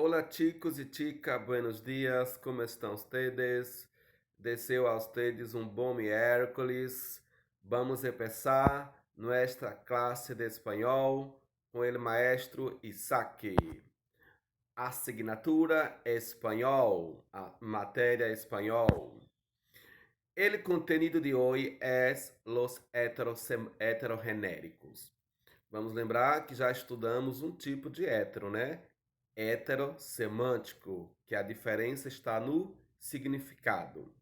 Hola chicos y chicas, buenos días, ¿cómo están ustedes? Deseo a ustedes un bom miércoles. Vamos empezar nuestra clase de espanhol com o maestro Isaac. Asignatura espanhol, a matéria espanhol. O conteúdo de hoje é os heterogenéricos. Vamos lembrar que já estudamos um tipo de hétero, né? Heterosemântico, que a diferença está no significado.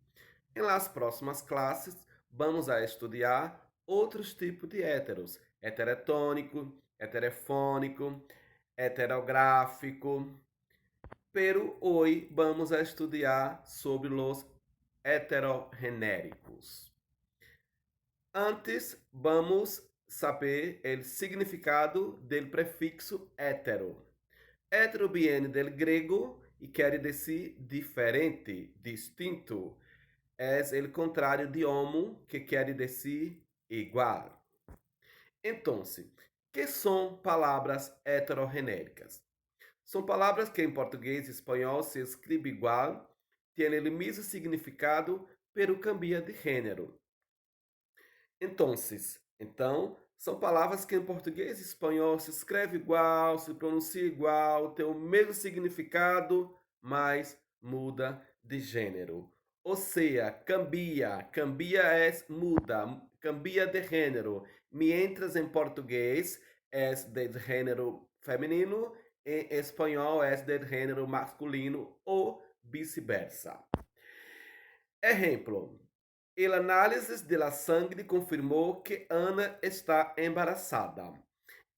Em las próximas classes, vamos a estudar outros tipos de héteros: heteretônico, heterefônico, heterográfico. Pero hoje vamos a estudar sobre os heterogenéricos. Antes, vamos saber o significado do prefixo hetero. Hetero viene del grego e quer dizer diferente, distinto. É o contrário de homo, que quer dizer igual. Então, que são palavras heterogenéricas? São palavras que em português e espanhol se escreve igual, têm o mesmo significado, pero cambia de gênero. Então, são palavras que em português e espanhol se escreve igual, se pronuncia igual, tem o mesmo significado, mas muda de gênero. Ou seja, cambia é muda, cambia de gênero. Mientras em português é de gênero feminino, em espanhol é de gênero masculino ou vice-versa. Exemplo. El análisis de la sangre confirmou que Ana está embaraçada.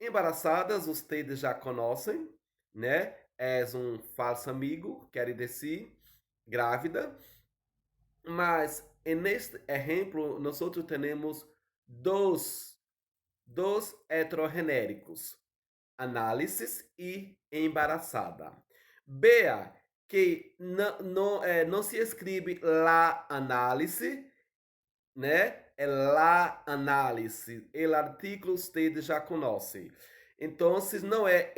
Embaraçadas, vocês já conhecem, né? É um falso amigo, quer dizer, grávida. Mas, neste exemplo, nós temos dois heterogenéricos, análisis e embaraçada. Vea que não se escreve la análise, né? É la análise. O artigo você já conhece. Então, não é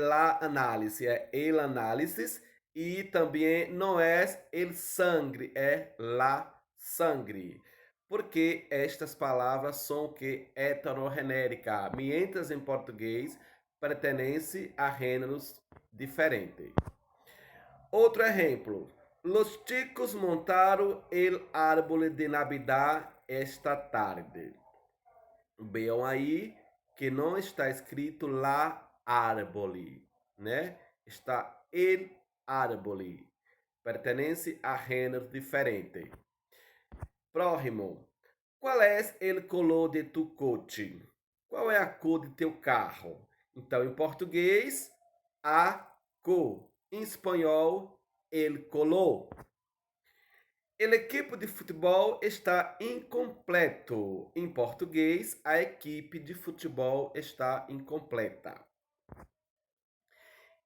la análise, é el análisis. E também não é el sangre, é la sangre. Porque estas palavras são que heterogenéricas, mientras em português pertencem a gêneros diferentes. Outro exemplo. Los chicos montaram el árbol de Navidad esta tarde. Vejam aí que não está escrito la árvore, né? Está el árvore. Pertence a gênero diferente. Próximo. Qual é o color de tu coche? Qual é a cor de teu carro? Então, em português, a cor. Em espanhol, el color. O equipe de futebol está incompleto. Em português, a equipe de futebol está incompleta.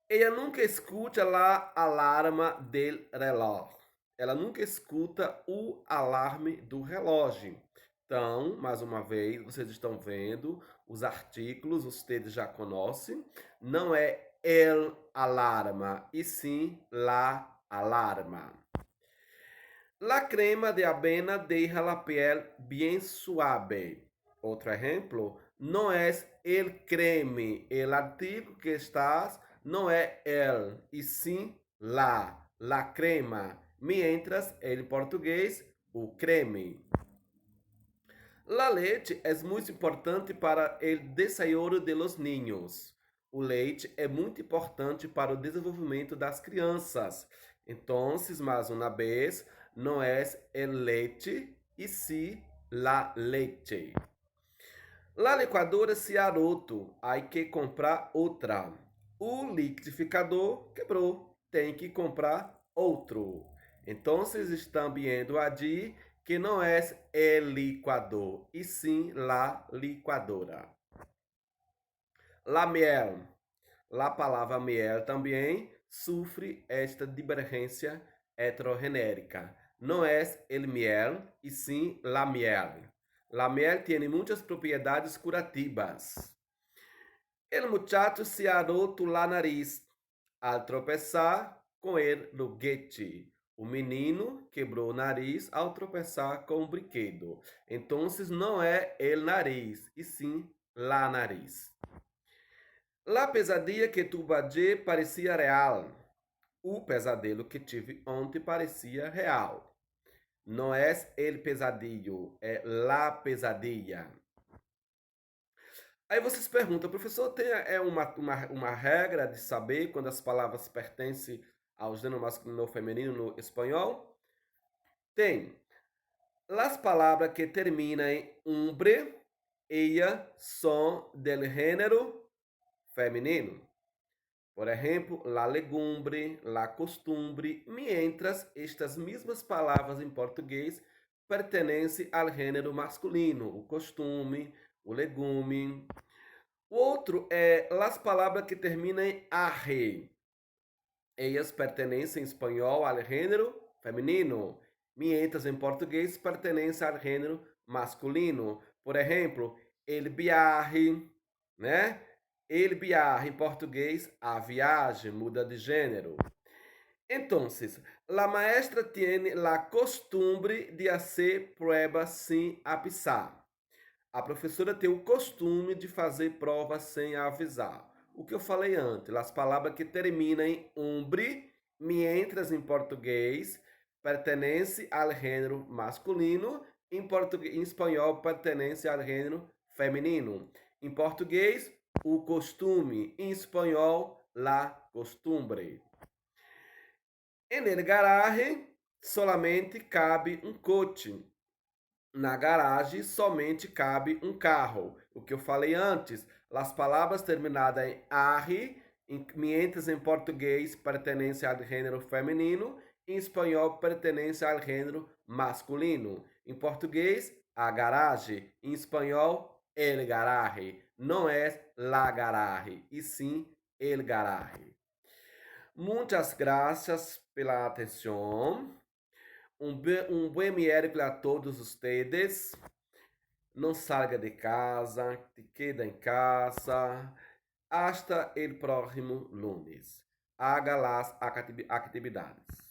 Ela nunca escuta a alarma del reloj. Ela nunca escuta o alarme do relógio. Então, mais uma vez, vocês estão vendo os artículos, vocês já conhecem. Não é el alarma, e sim la alarma. La crema de avena deja la piel bien suave. Outro exemplo, não é el creme. El artigo que estás não é el, e sim la crema. Mientras, em português, o creme. La leite é muito importante para o desarrollo de los niños. O leite é muito importante para o desenvolvimento das crianças. Então, mais uma vez, não é el leite, e sim la leite. La licuadora se ha roto, há que comprar outra. O liquidificador quebrou, tem que comprar outro. Então, estão vendo allí que não é el licuador, e sim la licuadora. La miel. La palavra miel também sofre esta divergência heterogenérica. Não é el miel, e sim la miel. La miel tem muitas propriedades curativas. El muchacho se ha roto la nariz. al tropeçar com el juguete. O menino quebrou o nariz ao tropeçar com o brinquedo. Então, não é el nariz, e sim la nariz. La pesadilla que tuve ayer parecia real. O pesadelo que tive ontem parecia real. Não é el pesadillo, é la pesadilla. Aí vocês perguntam, professor, tem uma regra de saber quando as palavras pertencem ao gênero masculino ou feminino no espanhol? Tem. As palavras que terminam em umbre, ellas são del gênero feminino. Por exemplo, la legumbre, la costumbre, mientras estas mesmas palavras em português pertencem ao gênero masculino, o costume, o legume. O outro é as palavras que terminam em arre. Elas pertencem em espanhol ao gênero feminino, mientras em português pertencem ao gênero masculino. Por exemplo, el viaje, né? El viaje em português, a viagem, muda de gênero. Então, la maestra tiene la costumbre de hacer pruebas sin avisar. A professora tem o costume de fazer provas sem avisar. O que eu falei antes, as palavras que terminam em umbre, mientras em português, pertence ao gênero masculino, em espanhol pertence ao gênero feminino. Em português, o costume, em espanhol, la costumbre. En el garaje, solamente cabe um coche. Na garagem somente cabe um carro. O que eu falei antes, as palavras terminadas em arre, mientras em português pertencem ao gênero feminino, em espanhol pertencem ao gênero masculino. Em português, a garagem, em espanhol, el garaje. Não é la garage, e sim el garaje. Muitas graças pela atenção. Um buen miércoles a todos ustedes. Não salga de casa, te queda em casa. Hasta el próximo lunes. Haga las actividades.